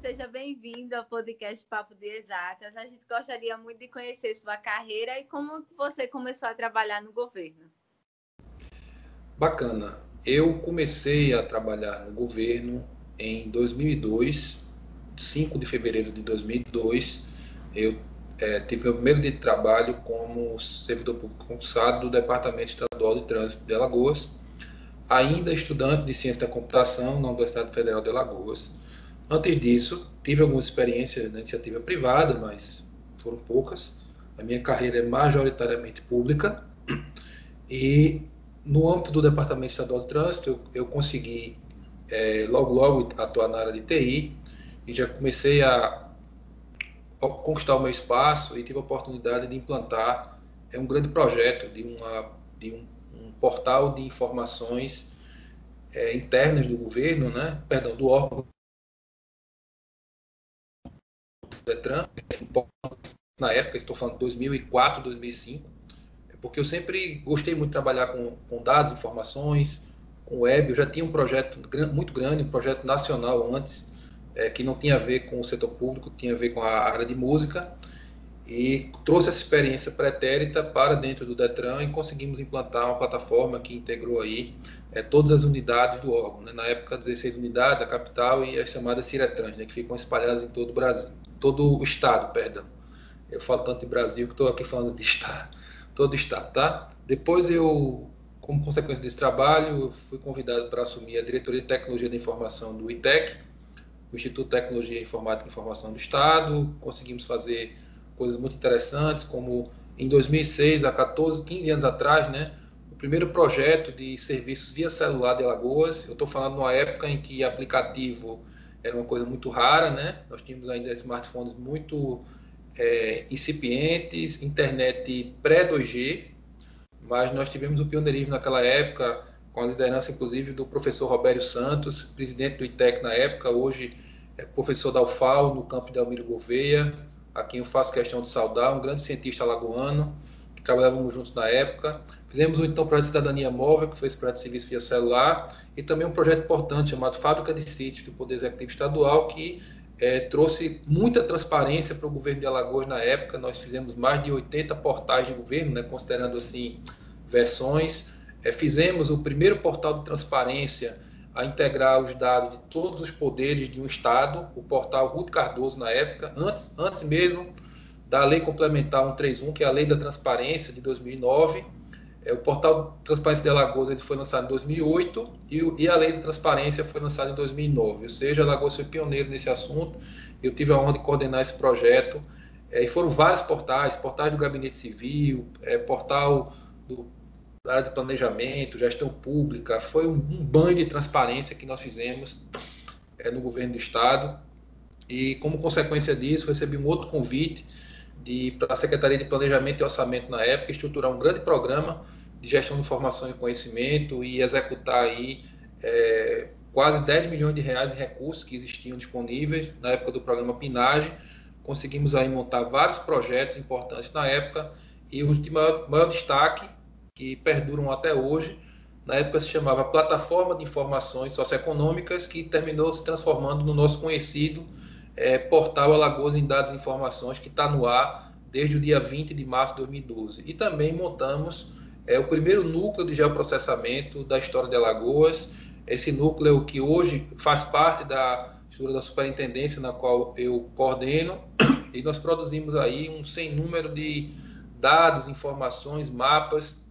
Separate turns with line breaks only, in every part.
seja bem-vindo ao podcast Papo de Exatas. A gente gostaria muito de conhecer sua carreira e como você começou a trabalhar no governo.
Bacana. Eu comecei a trabalhar no governo em 2002, 5 de fevereiro de 2002. Eu tive o meu primeiro dia de trabalho como servidor público concursado do Departamento Estadual de Trânsito de Alagoas, ainda estudante de Ciência da Computação na Universidade Federal de Alagoas. Antes disso, tive algumas experiências na iniciativa privada, mas foram poucas. A minha carreira é majoritariamente pública e no âmbito do Departamento Estadual de Trânsito, eu consegui logo atuar na área de TI e já comecei a conquistar o meu espaço e tive a oportunidade de implantar um grande projeto de um portal de informações internas do governo, né? Perdão, do órgão do Detran, na época, estou falando de 2004, 2005, porque eu sempre gostei muito de trabalhar com dados, informações, com web. Eu já tinha um projeto muito grande, um projeto nacional antes, que não tinha a ver com o setor público, tinha a ver com a área de música, e trouxe essa experiência pretérita para dentro do Detran e conseguimos implantar uma plataforma que integrou aí todas as unidades do órgão, né? Na época 16 unidades, a capital e as chamadas Ciretrans, né? Que ficam espalhadas em todo o Brasil, todo o estado, perdão. Eu falo tanto de Brasil que estou aqui falando de estado, todo o estado, tá? Depois eu, como consequência desse trabalho, fui convidado para assumir a diretoria de tecnologia da informação do ITEC, o Instituto de Tecnologia Informática e Informação do Estado. Conseguimos fazer coisas muito interessantes, como em 2006, há 14, 15 anos atrás, né, o primeiro projeto de serviços via celular de Alagoas. Eu estou falando numa época em que aplicativo era uma coisa muito rara, né? Nós tínhamos ainda smartphones muito incipientes, internet pré-2G, mas nós tivemos o pioneirismo naquela época, com a liderança, inclusive, do professor Robério Santos, presidente do ITEC na época, hoje é professor da UFAL, no campus de Almiro Gouveia, a quem eu faço questão de saudar, um grande cientista alagoano, que trabalhávamos juntos na época. Fizemos então o projeto de Cidadania Móvel, que foi esse projeto de serviço via celular, e também um projeto importante chamado Fábrica de Sítios, do Poder Executivo Estadual, que trouxe muita transparência para o governo de Alagoas na época. Nós fizemos mais de 80 portais de governo, né, considerando assim versões. Fizemos o primeiro portal de transparência a integrar os dados de todos os poderes de um Estado, o portal Ruth Cardoso na época, antes mesmo da Lei Complementar 131, que é a Lei da Transparência de 2009. O portal de Transparência de Alagoas ele foi lançado em 2008 e a Lei de Transparência foi lançada em 2009. Ou seja, Alagoas foi pioneiro nesse assunto. Eu tive a honra de coordenar esse projeto. E foram vários portais do Gabinete Civil, portal da área de planejamento, gestão pública. Foi um banho de transparência que nós fizemos no governo do Estado. E, como consequência disso, recebi um outro convite para a Secretaria de Planejamento e Orçamento na época, estruturar um grande programa de gestão de informação e conhecimento e executar aí quase 10 milhões de reais em recursos que existiam disponíveis na época do programa PINAGE. Conseguimos aí montar vários projetos importantes na época e os de maior destaque, que perduram até hoje, na época se chamava Plataforma de Informações Socioeconômicas, que terminou se transformando no nosso conhecido portal Alagoas em Dados e Informações, que está no ar desde o dia 20 de março de 2012. E também montamos o primeiro núcleo de geoprocessamento da história de Alagoas. Esse núcleo que hoje faz parte da estrutura da superintendência, na qual eu coordeno, e nós produzimos aí um sem número de dados, informações, mapas,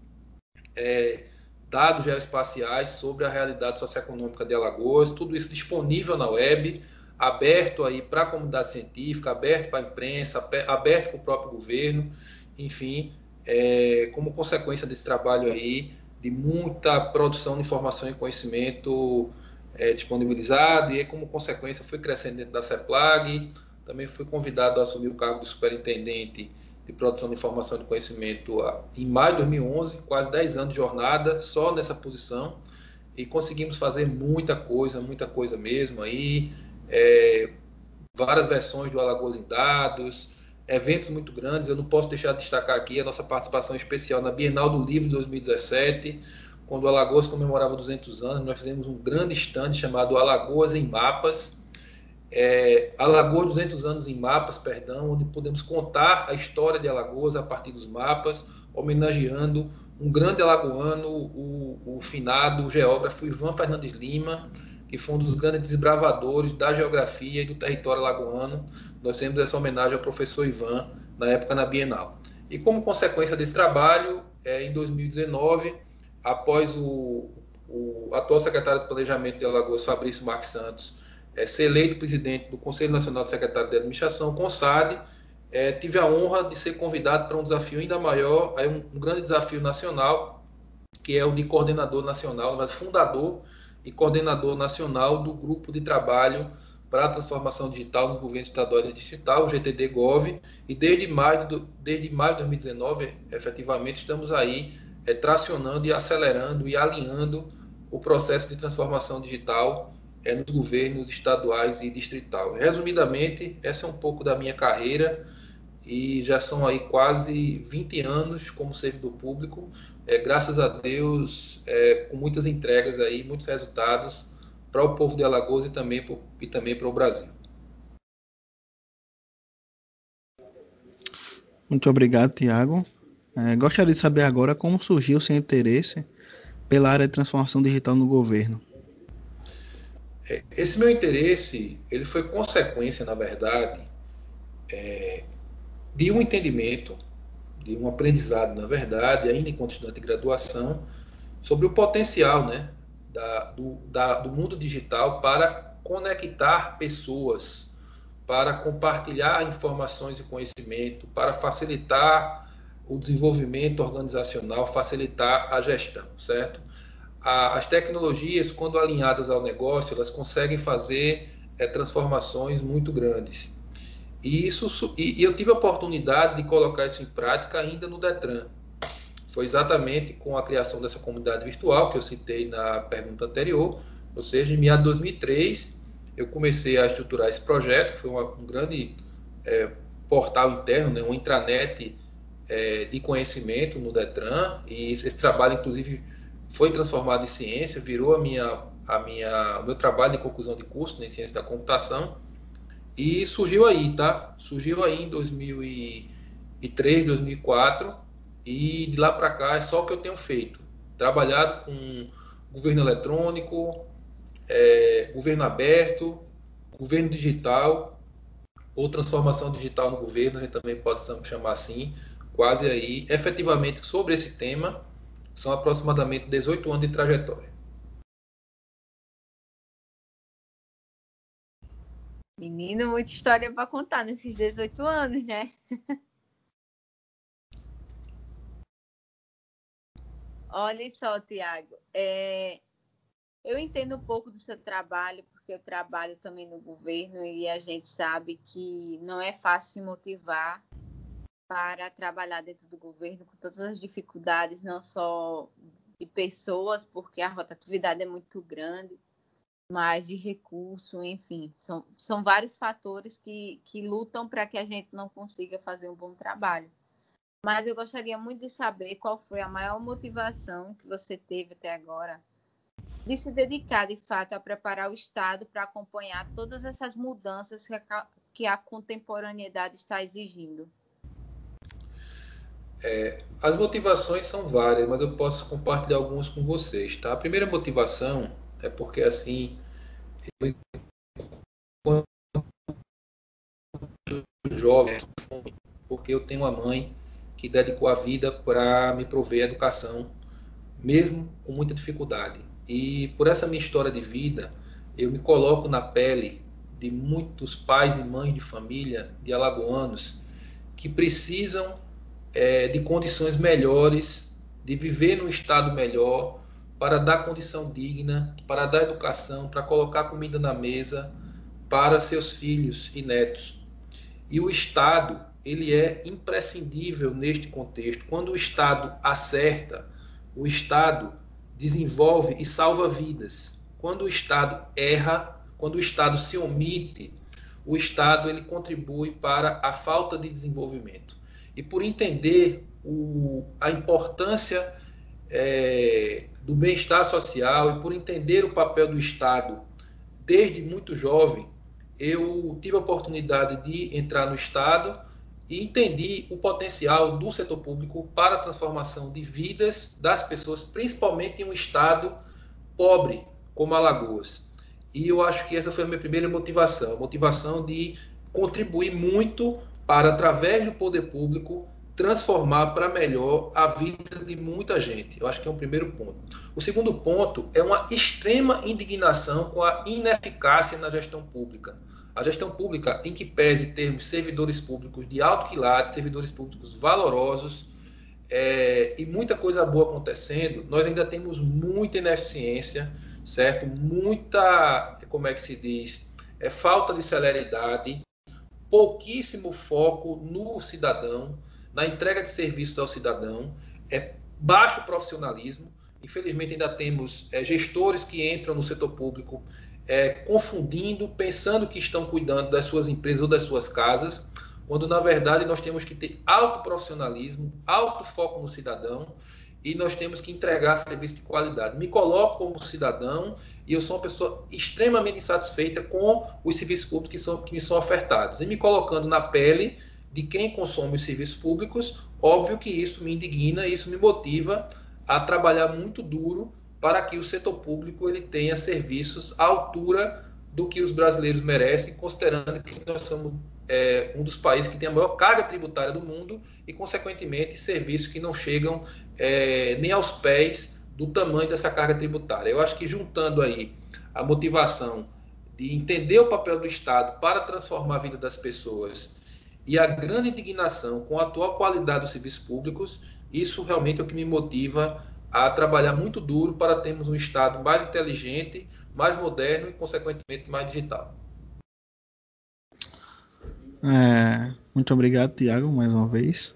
dados geoespaciais sobre a realidade socioeconômica de Alagoas, tudo isso disponível na web, aberto aí para a comunidade científica, aberto para a imprensa, aberto para o próprio governo, enfim, como consequência desse trabalho aí, de muita produção de informação e conhecimento disponibilizado, e aí, como consequência, fui crescendo dentro da CEPLAG, também fui convidado a assumir o cargo de superintendente de produção de informação e de conhecimento em maio de 2011, quase 10 anos de jornada, só nessa posição, e conseguimos fazer muita coisa mesmo aí, várias versões do Alagoas em Dados, eventos muito grandes. Eu não posso deixar de destacar aqui a nossa participação especial na Bienal do Livro de 2017, quando o Alagoas comemorava 200 anos, nós fizemos um grande stand chamado Alagoas em Mapas, Alagoas 200 anos em mapas, perdão, onde podemos contar a história de Alagoas a partir dos mapas, homenageando um grande alagoano, o finado geógrafo Ivan Fernandes Lima, que foi um dos grandes desbravadores da geografia e do território alagoano. Nós temos essa homenagem ao professor Ivan, na época na Bienal. E como consequência desse trabalho, em 2019, após o atual secretário de Planejamento de Alagoas, Fabrício Marques Santos, ser eleito presidente do Conselho Nacional de Secretários de Administração, CONSAD, tive a honra de ser convidado para um desafio ainda maior, um grande desafio nacional, que é o de coordenador nacional, mas fundador e coordenador nacional do Grupo de Trabalho para a Transformação Digital nos Governos Estaduais e Distrital, o GTD-GOV, e desde maio de 2019, efetivamente, estamos aí tracionando e acelerando e alinhando o processo de transformação digital nos governos estaduais e distrital. Resumidamente, essa é um pouco da minha carreira e já são aí quase 20 anos como servidor público, graças a Deus, com muitas entregas aí, muitos resultados para o povo de Alagoas e também para o Brasil.
Muito obrigado, Tiago. Gostaria de saber agora como surgiu o seu interesse pela área de transformação digital no governo.
Esse meu interesse, ele foi consequência, na verdade, de um entendimento, de um aprendizado, na verdade, ainda enquanto estudante de graduação, sobre o potencial, né, do mundo digital para conectar pessoas, para compartilhar informações e conhecimento, para facilitar o desenvolvimento organizacional, facilitar a gestão, certo? As tecnologias, quando alinhadas ao negócio, elas conseguem fazer transformações muito grandes. E eu tive a oportunidade de colocar isso em prática ainda no Detran. Foi exatamente com a criação dessa comunidade virtual que eu citei na pergunta anterior, ou seja, em meados de 2003, eu comecei a estruturar esse projeto, que foi um grande portal interno, né, uma intranet de conhecimento no Detran, e esse trabalho, inclusive, foi transformado em ciência, virou o meu trabalho de conclusão de curso, né, em ciência da computação, e surgiu aí, tá? Surgiu aí em 2003, 2004, e de lá para cá é só o que eu tenho feito. Trabalhado com governo eletrônico, governo aberto, governo digital, ou transformação digital no governo, a gente também pode chamar assim, quase aí, efetivamente sobre esse tema, são aproximadamente 18 anos de trajetória.
Menino, muita história para contar nesses 18 anos, né? Olha só, Tiago, eu entendo um pouco do seu trabalho, porque eu trabalho também no governo e a gente sabe que não é fácil se motivar para trabalhar dentro do governo com todas as dificuldades, não só de pessoas, porque a rotatividade é muito grande, mas de recurso, enfim, são vários fatores que lutam para que a gente não consiga fazer um bom trabalho. Mas eu gostaria muito de saber qual foi a maior motivação que você teve até agora de se dedicar, de fato, a preparar o Estado para acompanhar todas essas mudanças que a contemporaneidade está exigindo.
As motivações são várias, mas eu posso compartilhar algumas com vocês, tá? A primeira motivação é porque, assim, quando jovem, porque eu tenho uma mãe que dedicou a vida para me prover educação, mesmo com muita dificuldade. E por essa minha história de vida, eu me coloco na pele de muitos pais e mães de família, de alagoanos, que precisam de condições melhores, de viver num estado melhor, para dar condição digna, para dar educação, para colocar comida na mesa para seus filhos e netos. E o Estado, ele é imprescindível neste contexto. Quando o Estado acerta, o Estado desenvolve e salva vidas. Quando o Estado erra, quando o Estado se omite, o Estado ele contribui para a falta de desenvolvimento. E por entender a importância do bem-estar social e por entender o papel do Estado desde muito jovem, eu tive a oportunidade de entrar no Estado e entendi o potencial do setor público para a transformação de vidas das pessoas, principalmente em um Estado pobre como Alagoas. E eu acho que essa foi a minha primeira motivação, a motivação de contribuir muito para, através do poder público, transformar para melhor a vida de muita gente. Eu acho que é um primeiro ponto. O segundo ponto é uma extrema indignação com a ineficácia na gestão pública. A gestão pública, em que pese termos servidores públicos de alto quilate, servidores públicos valorosos, e muita coisa boa acontecendo, nós ainda temos muita ineficiência, certo? Muita, como é que se diz, falta de celeridade, pouquíssimo foco no cidadão, na entrega de serviços ao cidadão, baixo profissionalismo. Infelizmente ainda temos gestores que entram no setor público confundindo, pensando que estão cuidando das suas empresas ou das suas casas, quando na verdade nós temos que ter alto profissionalismo, alto foco no cidadão, e nós temos que entregar serviço de qualidade. Me coloco como cidadão e eu sou uma pessoa extremamente insatisfeita com os serviços públicos que me são ofertados. E me colocando na pele de quem consome os serviços públicos, óbvio que isso me indigna, isso me motiva a trabalhar muito duro para que o setor público ele tenha serviços à altura do que os brasileiros merecem, considerando que nós somos um dos países que tem a maior carga tributária do mundo e, consequentemente, serviços que não chegam nem aos pés do tamanho dessa carga tributária. Eu acho que, juntando aí a motivação de entender o papel do Estado para transformar a vida das pessoas e a grande indignação com a atual qualidade dos serviços públicos, isso realmente é o que me motiva a trabalhar muito duro para termos um Estado mais inteligente, mais moderno e, consequentemente, mais digital.
Muito obrigado, Tiago, mais uma vez.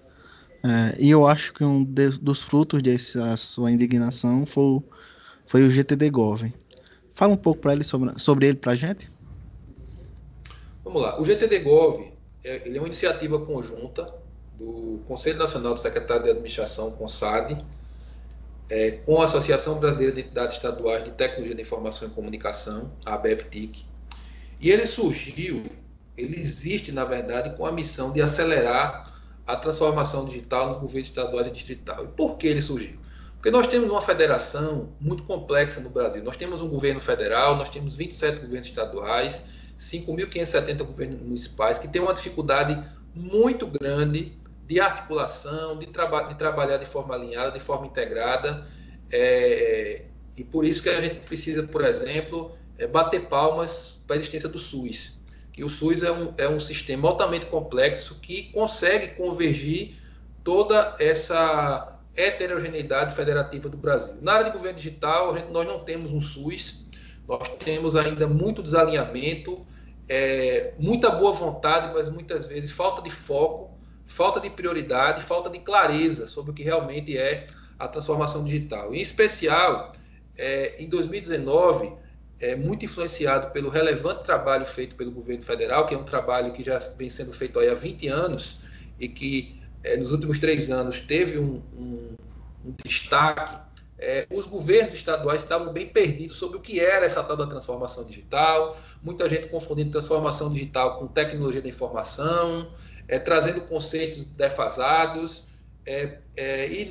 E eu acho que um dos frutos dessa sua indignação foi o GTD Gov. Fala um pouco para ele sobre ele para a gente.
Vamos lá. O GTD Gov ele é uma iniciativa conjunta do Conselho Nacional do Secretário de Administração, CONSAD, com a Associação Brasileira de Entidades Estaduais de Tecnologia da Informação e Comunicação, a ABEPTIC. E ele existe, na verdade, com a missão de acelerar a transformação digital nos governos estaduais e distrital. E por que ele surgiu? Porque nós temos uma federação muito complexa no Brasil. Nós temos um governo federal, nós temos 27 governos estaduais, 5.570 governos municipais, que têm uma dificuldade muito grande de articulação, de trabalhar de forma alinhada, de forma integrada. E por isso que a gente precisa, por exemplo, bater palmas para a existência do SUS. E o SUS é um sistema altamente complexo que consegue convergir toda essa heterogeneidade federativa do Brasil. Na área de governo digital, nós não temos um SUS, nós temos ainda muito desalinhamento, muita boa vontade, mas muitas vezes falta de foco, falta de prioridade, falta de clareza sobre o que realmente é a transformação digital. Em especial, em 2019, muito influenciado pelo relevante trabalho feito pelo governo federal, que é um trabalho que já vem sendo feito aí há 20 anos e que nos últimos 3 anos teve um destaque. Os governos estaduais estavam bem perdidos sobre o que era essa tal da transformação digital, muita gente confundindo transformação digital com tecnologia da informação, trazendo conceitos defasados, e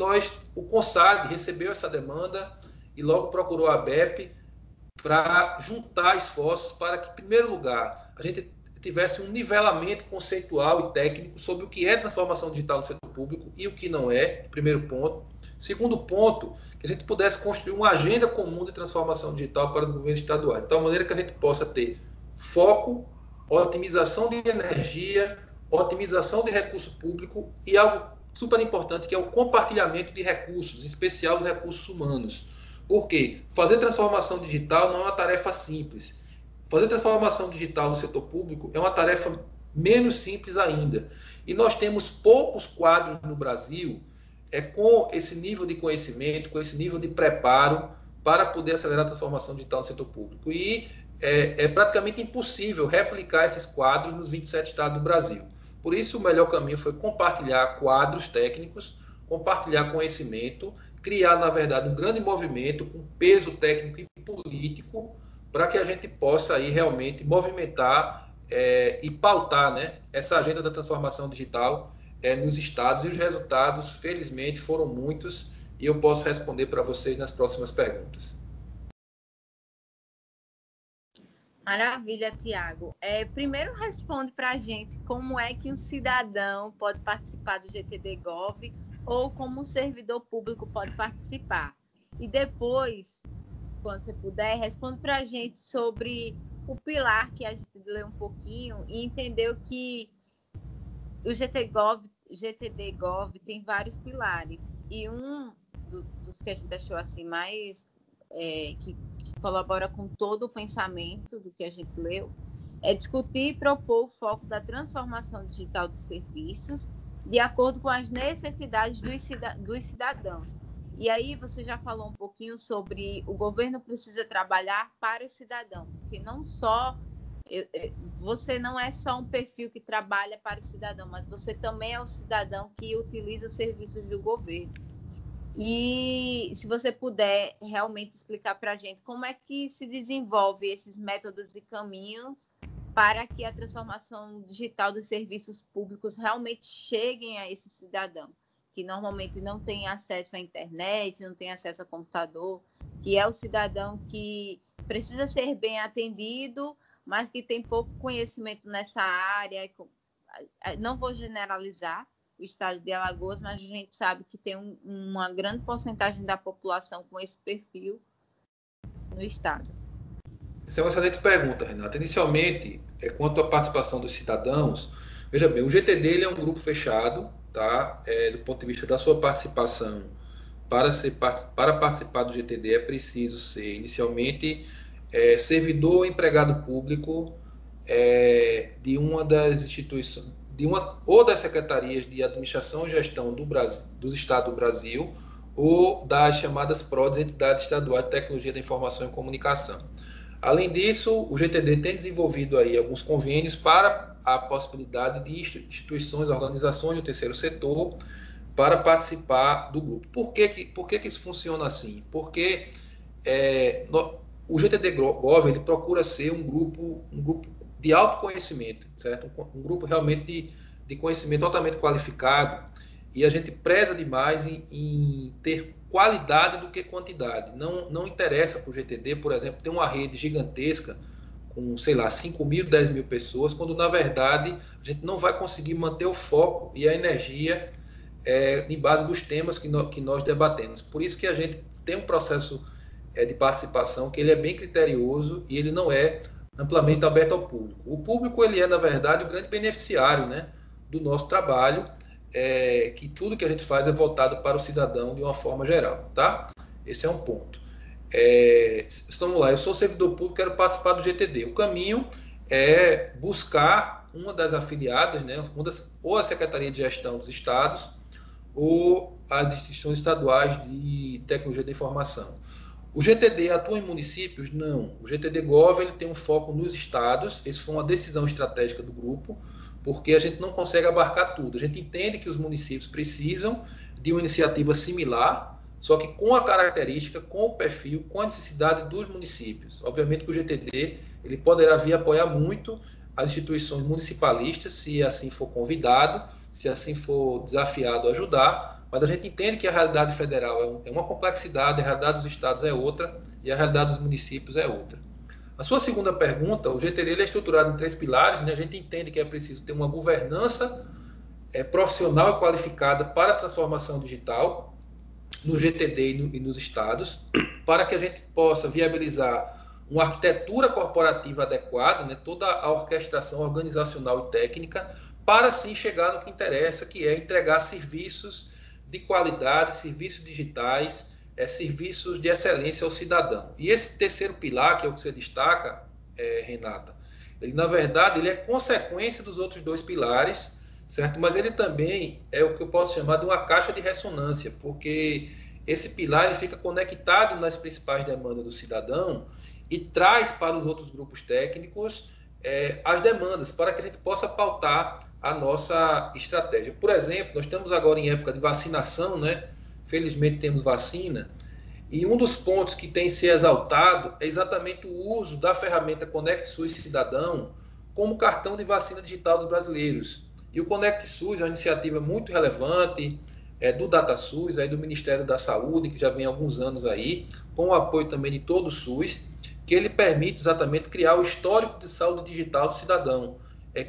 o CONSAD recebeu essa demanda e logo procurou a ABEP para juntar esforços para que, em primeiro lugar, a gente tivesse um nivelamento conceitual e técnico sobre o que é transformação digital no setor público e o que não é, primeiro ponto. Segundo ponto, que a gente pudesse construir uma agenda comum de transformação digital para os governos estaduais, de tal maneira que a gente possa ter foco, otimização de energia, otimização de recurso público e algo super importante, que é o compartilhamento de recursos, em especial os recursos humanos. Por quê? Fazer transformação digital não é uma tarefa simples. Fazer transformação digital no setor público é uma tarefa menos simples ainda. E nós temos poucos quadros no Brasil com esse nível de conhecimento, com esse nível de preparo para poder acelerar a transformação digital no setor público. E é praticamente impossível replicar esses quadros nos 27 estados do Brasil. Por isso, o melhor caminho foi compartilhar quadros técnicos, compartilhar conhecimento, criar, na verdade, um grande movimento com peso técnico e político para que a gente possa aí realmente movimentar e pautar, né, essa agenda da transformação digital nos estados, e os resultados, felizmente, foram muitos, e eu posso responder para vocês nas próximas perguntas.
Maravilha, Tiago. Primeiro responde para a gente como é que um cidadão pode participar do GTD Gov ou como um servidor público pode participar. E depois, quando você puder, responde para a gente sobre o pilar que a gente leu um pouquinho e entendeu que o GTD Gov tem vários pilares. E um dos que a gente achou assim mais que colabora com todo o pensamento do que a gente leu, é discutir e propor o foco da transformação digital dos serviços de acordo com as necessidades dos cidadãos. E aí você já falou um pouquinho sobre o governo precisa trabalhar para o cidadão, porque não só você não é só um perfil que trabalha para o cidadão, mas você também é o cidadão que utiliza os serviços do governo. E se você puder realmente explicar para a gente como é que se desenvolve esses métodos e caminhos para que a transformação digital dos serviços públicos realmente cheguem a esse cidadão, que normalmente não tem acesso à internet, não tem acesso a computador, que é o cidadão que precisa ser bem atendido, mas que tem pouco conhecimento nessa área. Não vou generalizar o estado de Alagoas, mas a gente sabe que tem uma grande porcentagem da população com esse perfil no estado.
Essa é uma excelente pergunta, Renata. Inicialmente, quanto à participação dos cidadãos, veja bem, o GTD ele é um grupo fechado, tá? Do ponto de vista da sua participação, para participar do GTD é preciso ser, inicialmente, servidor ou empregado público de uma das instituições, ou das secretarias de administração e gestão dos estados do Brasil, ou das chamadas PRODES, Entidades Estaduais de Tecnologia da Informação e Comunicação. Além disso, o GTD tem desenvolvido aí alguns convênios para a possibilidade de instituições, organizações do terceiro setor para participar do grupo. Por que isso funciona assim? Porque o GTD Gov ele procura ser um grupo de autoconhecimento, certo? Um grupo realmente de conhecimento altamente qualificado, e a gente preza demais em ter qualidade do que quantidade. Não interessa para o GTD, por exemplo, ter uma rede gigantesca com, sei lá, 5 mil, 10 mil pessoas, quando na verdade a gente não vai conseguir manter o foco e a energia em base dos temas que nós debatemos. Por isso que a gente tem um processo de participação que ele é bem criterioso e ele não é amplamente aberto ao público. O público ele é, na verdade, o grande beneficiário, né, do nosso trabalho, que tudo que a gente faz é voltado para o cidadão de uma forma geral, tá? Esse é um ponto. Vamos lá, eu sou servidor público, quero participar do GTD. O caminho é buscar uma das afiliadas, né, ou a Secretaria de Gestão dos Estados, ou as instituições estaduais de tecnologia da informação. O GTD atua em municípios? Não. O GTD Gov ele tem um foco nos estados. Isso foi uma decisão estratégica do grupo, porque a gente não consegue abarcar tudo. A gente entende que os municípios precisam de uma iniciativa similar, só que com a característica, com o perfil, com a necessidade dos municípios. Obviamente que o GTD ele poderá vir apoiar muito as instituições municipalistas, se assim for convidado, se assim for desafiado a ajudar, mas a gente entende que a realidade federal é uma complexidade, a realidade dos estados é outra e a realidade dos municípios é outra. A sua segunda pergunta, o GTD ele é estruturado em 3 pilares, né? A gente entende que é preciso ter uma governança profissional e qualificada para a transformação digital no GTD e nos estados, para que a gente possa viabilizar uma arquitetura corporativa adequada, né? Toda a orquestração organizacional e técnica, para sim chegar no que interessa, que é entregar serviços de qualidade, serviços digitais, serviços de excelência ao cidadão. E esse terceiro pilar, que é o que você destaca, Renata, ele na verdade ele é consequência dos outros 2 pilares, certo? Mas ele também é o que eu posso chamar de uma caixa de ressonância, porque esse pilar ele fica conectado nas principais demandas do cidadão e traz para os outros grupos técnicos as demandas, para que a gente possa pautar a nossa estratégia. Por exemplo, nós estamos agora em época de vacinação, né? Felizmente temos vacina, e um dos pontos que tem que ser exaltado é exatamente o uso da ferramenta Conect SUS Cidadão como cartão de vacina digital dos brasileiros. E o Conect SUS é uma iniciativa muito relevante, do DataSUS, aí do Ministério da Saúde, que já vem há alguns anos aí, com o apoio também de todo o SUS, que ele permite exatamente criar o histórico de saúde digital do cidadão.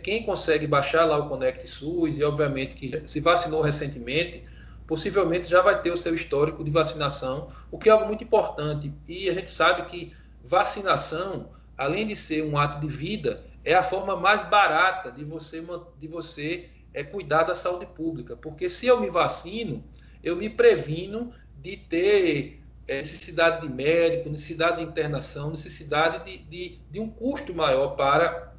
Quem consegue baixar lá o Conect SUS, e obviamente que se vacinou recentemente, possivelmente já vai ter o seu histórico de vacinação, o que é algo muito importante. E a gente sabe que vacinação, além de ser um ato de vida, é a forma mais barata de você cuidar da saúde pública. Porque se eu me vacino, eu me previno de ter necessidade de médico, necessidade de internação, necessidade de um custo maior para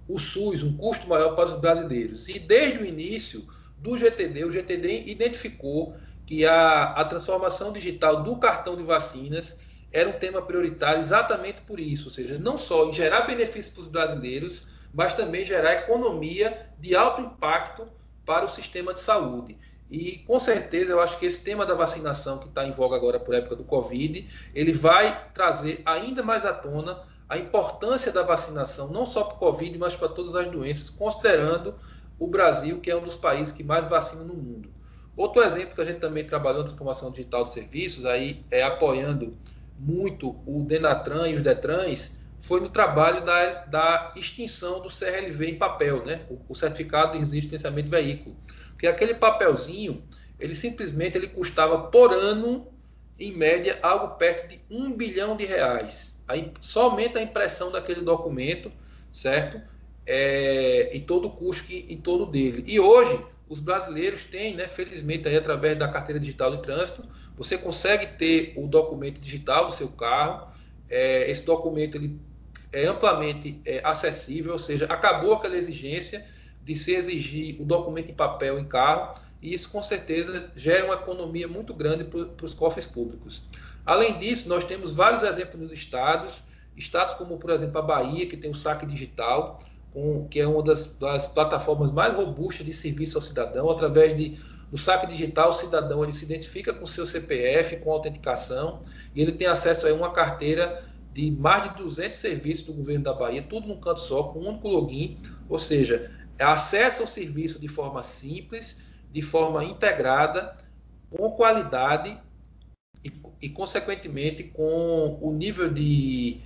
o SUS, um custo maior para os brasileiros. E desde o início do GTD, o GTD identificou que a transformação digital do cartão de vacinas era um tema prioritário exatamente por isso, ou seja, não só em gerar benefícios para os brasileiros, mas também gerar economia de alto impacto para o sistema de saúde. E, com certeza, eu acho que esse tema da vacinação, que está em voga agora por época do Covid, ele vai trazer ainda mais à tona a importância da vacinação, não só para o Covid, mas para todas as doenças, considerando o Brasil, que é um dos países que mais vacina no mundo. Outro exemplo que a gente também trabalhou na transformação digital de serviços, aí apoiando muito o Denatran e os Detrans, foi no trabalho da extinção do CRLV em papel, né? O certificado de licenciamento de veículo. Porque aquele papelzinho, ele simplesmente custava por ano, em média, algo perto de R$1 bilhão. Somente a impressão daquele documento, certo? E todo o custo em torno dele. E hoje, os brasileiros têm, né, felizmente, aí, através da carteira digital de trânsito, você consegue ter o documento digital do seu carro. Esse documento ele é amplamente acessível, ou seja, acabou aquela exigência de se exigir o documento em papel em carro, e isso com certeza gera uma economia muito grande para os cofres públicos. Além disso, nós temos vários exemplos nos estados como, por exemplo, a Bahia, que tem o saque digital, que é uma das plataformas mais robustas de serviço ao cidadão. Através do saque digital, o cidadão ele se identifica com o seu CPF, com autenticação, e ele tem acesso a uma carteira de mais de 200 serviços do governo da Bahia, tudo num canto só, com um único login, ou seja, acesso ao serviço de forma simples, de forma integrada, com qualidade e consequentemente, com o nível de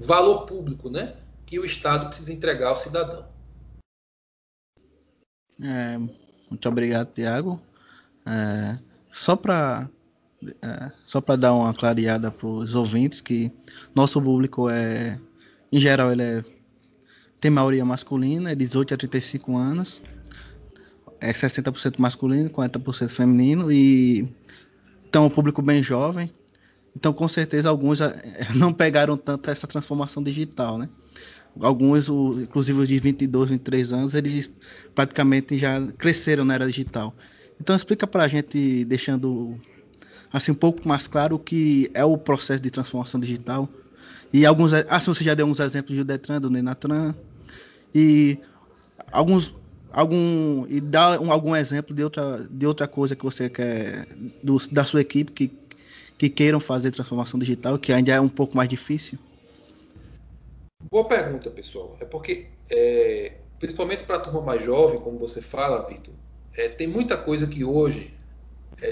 valor público, né, que o Estado precisa entregar ao cidadão.
Muito obrigado, Tiago. Só para dar uma clareada para os ouvintes, que nosso público em geral, tem maioria masculina, é 18 a 35 anos, é 60% masculino, 40% feminino, e então é um público bem jovem. Então, com certeza, alguns não pegaram tanto essa transformação digital, né? Alguns, inclusive os de 22, 23 anos, eles praticamente já cresceram na era digital. Então, explica para a gente, deixando assim um pouco mais claro o que é o processo de transformação digital. E você já deu uns exemplos do Detran, do Denatran, e dá algum exemplo de outra coisa que você quer, da sua equipe, que queiram fazer transformação digital, que ainda é um pouco mais difícil?
Boa pergunta, pessoal. É porque, principalmente para a turma mais jovem, como você fala, Vitor, tem muita coisa que hoje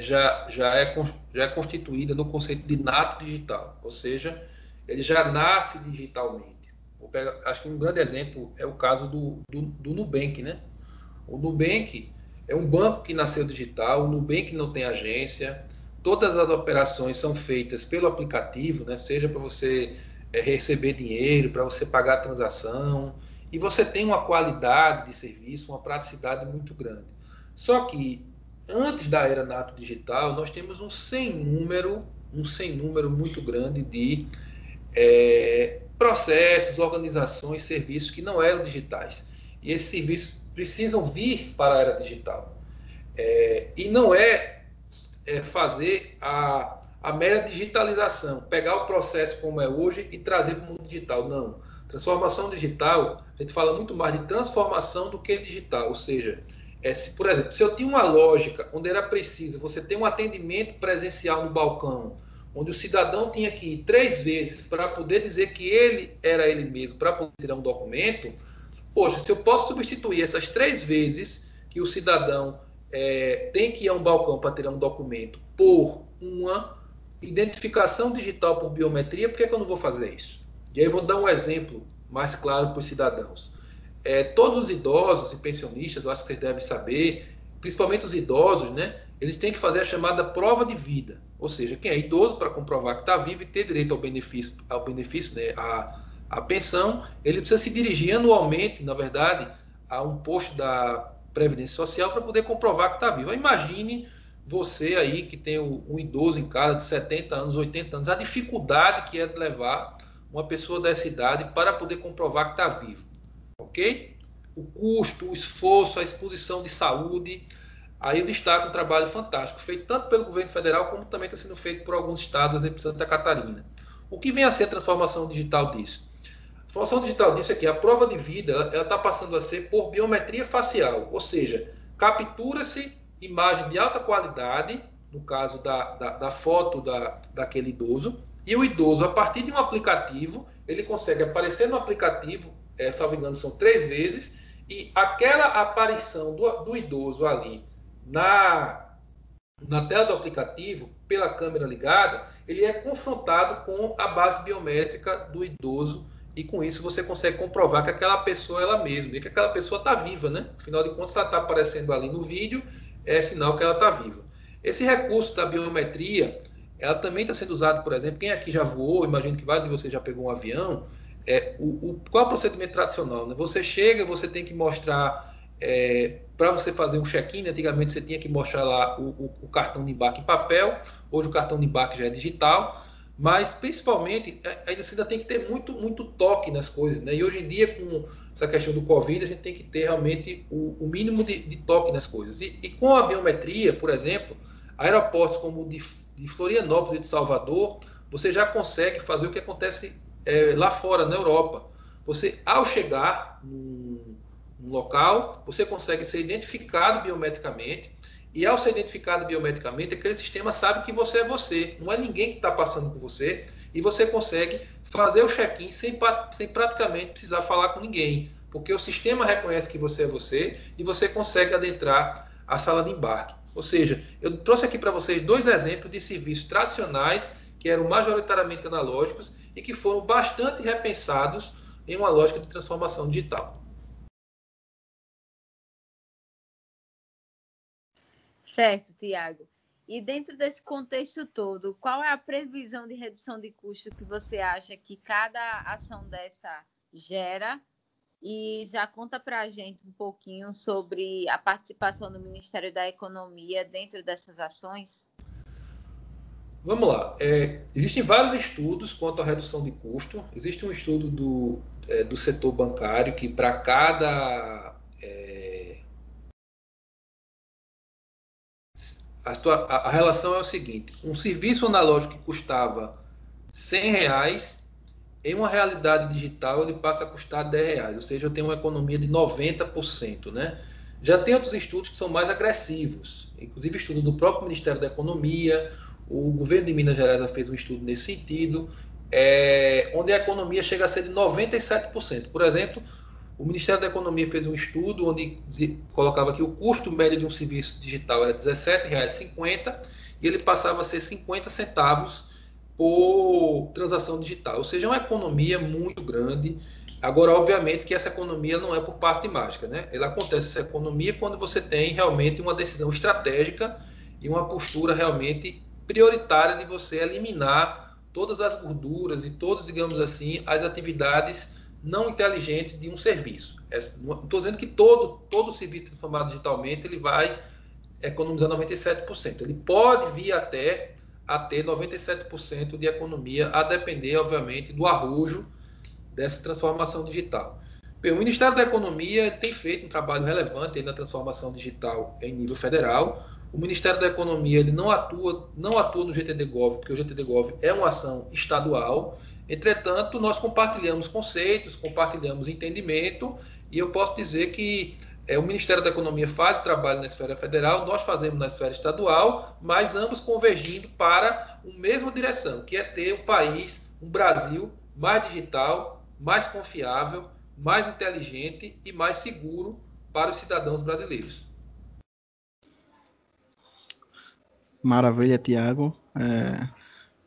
já é constituída no conceito de nato digital, ou seja, ele já nasce digitalmente. Acho que um grande exemplo é o caso do Nubank, né? O Nubank é um banco que nasceu digital, o Nubank não tem agência, todas as operações são feitas pelo aplicativo, né? Seja para você receber dinheiro, para você pagar a transação, e você tem uma qualidade de serviço, uma praticidade muito grande. Só que, antes da era nato digital, nós temos um sem número muito grande de processos, organizações, serviços que não eram digitais. E esses serviços precisam vir para a era digital. E não fazer a mera digitalização, pegar o processo como é hoje e trazer para o mundo digital. Não. Transformação digital, a gente fala muito mais de transformação do que digital. Ou seja, por exemplo, se eu tinha uma lógica onde era preciso você ter um atendimento presencial no balcão, onde o cidadão tinha que ir 3 vezes para poder dizer que ele era ele mesmo, para poder tirar um documento, poxa, se eu posso substituir essas 3 vezes que o cidadão tem que ir a um balcão para tirar um documento por uma identificação digital por biometria, por que eu não vou fazer isso? E aí eu vou dar um exemplo mais claro para os cidadãos. Todos os idosos e pensionistas, eu acho que vocês devem saber, principalmente os idosos, né? Eles têm que fazer a chamada prova de vida. Ou seja, quem é idoso, para comprovar que está vivo e ter direito ao benefício, né, a pensão, ele precisa se dirigir anualmente, na verdade, a um posto da Previdência Social para poder comprovar que está vivo. Imagine você aí que tem um idoso em casa de 70 anos, 80 anos, a dificuldade que é de levar uma pessoa dessa idade para poder comprovar que está vivo. Ok? O custo, o esforço, a exposição de saúde. Aí eu destaco um trabalho fantástico, feito tanto pelo governo federal, como também está sendo feito por alguns estados, exemplo, Santa Catarina. O que vem a ser a transformação digital disso? A transformação digital disso aqui, a prova de vida, ela está passando a ser por biometria facial, ou seja, captura-se imagem de alta qualidade, no caso da foto daquele idoso, e o idoso, a partir de um aplicativo, ele consegue aparecer no aplicativo, salvo engano, são 3 vezes, e aquela aparição do idoso ali na tela do aplicativo, pela câmera ligada, ele é confrontado com a base biométrica do idoso, e com isso você consegue comprovar que aquela pessoa é ela mesma, e que aquela pessoa está viva, né? Afinal de contas, ela está aparecendo ali no vídeo, é sinal que ela está viva. Esse recurso da biometria, ela também está sendo usado, por exemplo, quem aqui já voou, imagino que vários de vocês já pegou um avião, qual é o procedimento tradicional? Né? Você chega, você tem que mostrar, para você fazer um check-in, antigamente você tinha que mostrar lá o cartão de embarque em papel, hoje o cartão de embarque já é digital, mas principalmente você ainda tem que ter muito toque nas coisas, né? E hoje em dia, com essa questão do Covid, a gente tem que ter realmente o mínimo de toque nas coisas. E com a biometria, por exemplo, aeroportos como o de Florianópolis e de Salvador, você já consegue fazer o que acontece lá fora, na Europa. Você, ao chegar num local, você consegue ser identificado biometricamente, e ao ser identificado biometricamente, aquele sistema sabe que você é você, não é ninguém que está passando por você, e você consegue fazer o check-in sem praticamente precisar falar com ninguém, porque o sistema reconhece que você é você, e você consegue adentrar a sala de embarque. Ou seja, eu trouxe aqui para vocês 2 exemplos de serviços tradicionais, que eram majoritariamente analógicos, e que foram bastante repensados em uma lógica de transformação digital.
Certo, Tiago. E dentro desse contexto todo, qual é a previsão de redução de custo que você acha que cada ação dessa gera? E já conta para a gente um pouquinho sobre a participação do Ministério da Economia dentro dessas ações.
Vamos lá. Existem vários estudos quanto à redução de custo. Existe um estudo do setor bancário que para cada... A relação é o seguinte: um serviço analógico que custava R$100, em uma realidade digital ele passa a custar R$10, ou seja, eu tenho uma economia de 90%, né? Já tem outros estudos que são mais agressivos, inclusive estudo do próprio Ministério da Economia, o governo de Minas Gerais já fez um estudo nesse sentido, onde a economia chega a ser de 97%. Por exemplo, o Ministério da Economia fez um estudo onde colocava que o custo médio de um serviço digital era R$17,50 e ele passava a ser 50 centavos por transação digital. Ou seja, é uma economia muito grande. Agora, obviamente, que essa economia não é por passe de mágica, né? Ela acontece, essa economia, quando você tem realmente uma decisão estratégica e uma postura realmente prioritária de você eliminar todas as gorduras e todas, digamos assim, as atividades não inteligentes de um serviço. Não estou dizendo que todo serviço transformado digitalmente ele vai economizar 97%. Ele pode vir até a ter 97% de economia, a depender, obviamente, do arrojo dessa transformação digital. Bem, o Ministério da Economia tem feito um trabalho relevante na transformação digital em nível federal. O Ministério da Economia ele não atua no GTD-Gov, porque o GTD-Gov é uma ação estadual. Entretanto, nós compartilhamos conceitos, compartilhamos entendimento, e eu posso dizer que o Ministério da Economia faz o trabalho na esfera federal, nós fazemos na esfera estadual, mas ambos convergindo para uma mesma direção, que é ter um país, um Brasil mais digital, mais confiável, mais inteligente e mais seguro para os cidadãos brasileiros.
Maravilha, Tiago.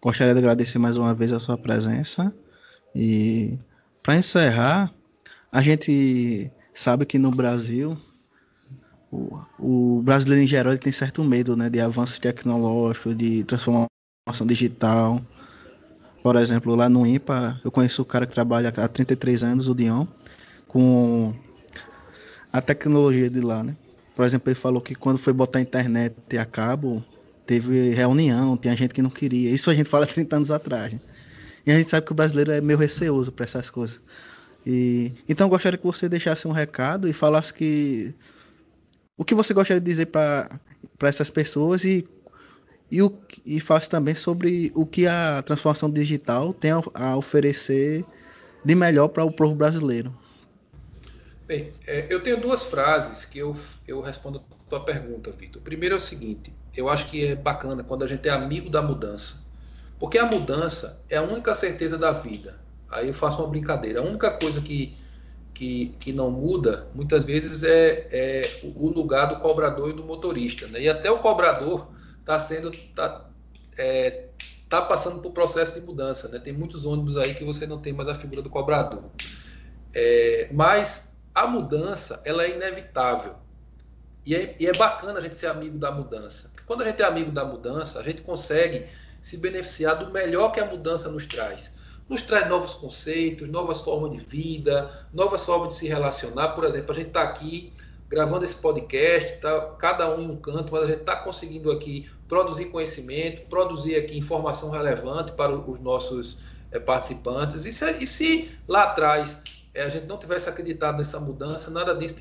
Gostaria de agradecer mais uma vez a sua presença. E para encerrar, a gente sabe que no Brasil, o brasileiro em geral ele tem certo medo, né, de avanços tecnológicos, de transformação digital. Por exemplo, lá no IMPA, eu conheço o cara que trabalha há 33 anos, o Dion, com a tecnologia de lá, né? Por exemplo, ele falou que quando foi botar a internet a cabo, teve reunião, tinha gente que não queria. Isso a gente fala 30 anos atrás, né? E a gente sabe que o brasileiro é meio receoso para essas coisas. Então eu gostaria que você deixasse um recado e falasse o que você gostaria de dizer para essas pessoas e falasse também sobre o que a transformação digital tem a oferecer de melhor para o povo brasileiro.
Bem, eu tenho duas frases que eu respondo a tua pergunta, Vitor. O primeiro é o seguinte: eu acho que é bacana quando a gente é amigo da mudança. Porque a mudança é a única certeza da vida. Aí eu faço uma brincadeira. A única coisa que não muda, muitas vezes, é o lugar do cobrador e do motorista. Né? E até o cobrador tá passando por processo de mudança. Né? Tem muitos ônibus aí que você não tem mais a figura do cobrador. Mas a mudança, ela é inevitável. E é bacana a gente ser amigo da mudança. Porque quando a gente é amigo da mudança, a gente consegue se beneficiar do melhor que a mudança nos traz. Nos traz novos conceitos, novas formas de vida, novas formas de se relacionar. Por exemplo, a gente está aqui gravando esse podcast, tá, cada um em um canto, mas a gente está conseguindo aqui produzir conhecimento, produzir aqui informação relevante para os nossos participantes. E se lá atrás a gente não tivesse acreditado nessa mudança, nada disso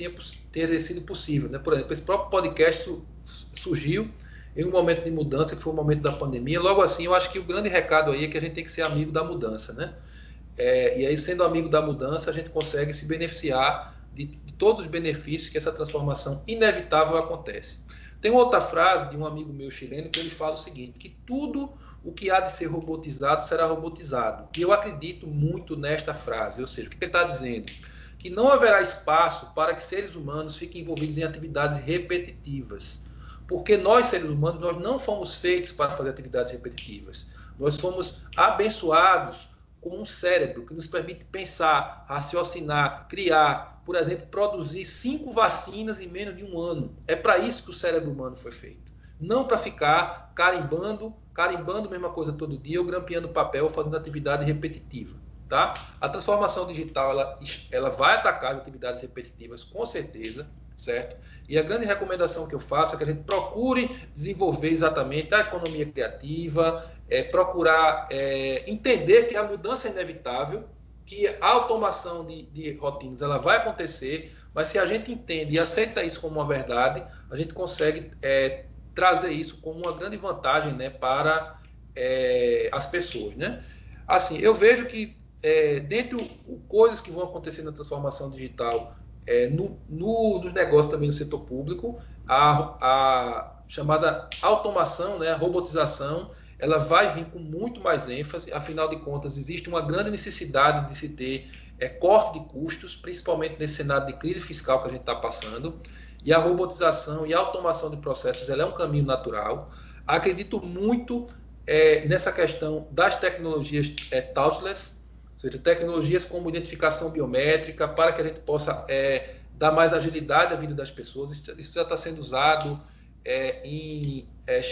teria sido possível. Né? Por exemplo, esse próprio podcast surgiu em um momento de mudança, que foi o momento da pandemia. Logo assim, eu acho que o grande recado aí é que a gente tem que ser amigo da mudança. Né? E aí, sendo amigo da mudança, a gente consegue se beneficiar de todos os benefícios que essa transformação inevitável acontece. Tem outra frase de um amigo meu chileno que ele fala o seguinte, que tudo o que há de ser robotizado será robotizado. E eu acredito muito nesta frase, ou seja, o que ele está dizendo? Que não haverá espaço para que seres humanos fiquem envolvidos em atividades repetitivas. Porque nós, seres humanos, nós não fomos feitos para fazer atividades repetitivas. Nós fomos abençoados com um cérebro que nos permite pensar, raciocinar, criar, por exemplo, produzir 5 vacinas em menos de um ano. É para isso que o cérebro humano foi feito. Não para ficar carimbando a mesma coisa todo dia, ou grampeando papel, ou fazendo atividade repetitiva. Tá? A transformação digital ela vai atacar as atividades repetitivas, com certeza, certo? E a grande recomendação que eu faço é que a gente procure desenvolver exatamente a economia criativa, procurar entender que a mudança é inevitável, que a automação de rotinas ela vai acontecer, mas se a gente entende e aceita isso como uma verdade, a gente consegue trazer isso como uma grande vantagem, né, para as pessoas. Né? Assim, eu vejo que dentre coisas que vão acontecer na transformação digital, nos negócios também no setor público, a chamada automação, né, a robotização, ela vai vir com muito mais ênfase. Afinal de contas, existe uma grande necessidade de se ter corte de custos, principalmente nesse cenário de crise fiscal que a gente está passando, e a robotização e a automação de processos ela é um caminho natural. Acredito muito nessa questão das tecnologias touchless, ou seja, tecnologias como identificação biométrica, para que a gente possa dar mais agilidade à vida das pessoas. Isso já está sendo usado em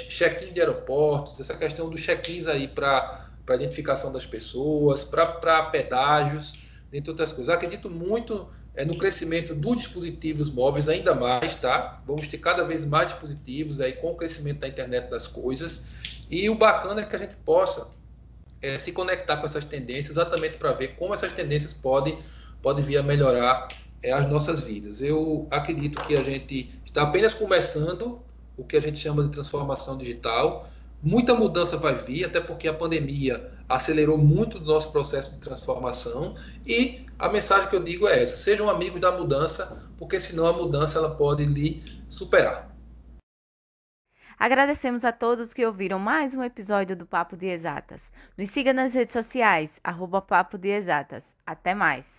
check-in de aeroportos, essa questão dos check-ins aí para identificação das pessoas, para pedágios, entre outras coisas. Acredito muito no crescimento dos dispositivos móveis ainda mais, tá? Vamos ter cada vez mais dispositivos aí com o crescimento da internet das coisas. E o bacana é que a gente possa se conectar com essas tendências, exatamente para ver como essas tendências podem vir a melhorar as nossas vidas. Eu acredito que a gente está apenas começando o que a gente chama de transformação digital. Muita mudança vai vir, até porque a pandemia acelerou muito o nosso processo de transformação, e a mensagem que eu digo é essa: sejam amigos da mudança, porque senão a mudança ela pode lhe superar.
Agradecemos a todos que ouviram mais um episódio do Papo de Exatas. Nos siga nas redes sociais, @Papo de Exatas. Até mais!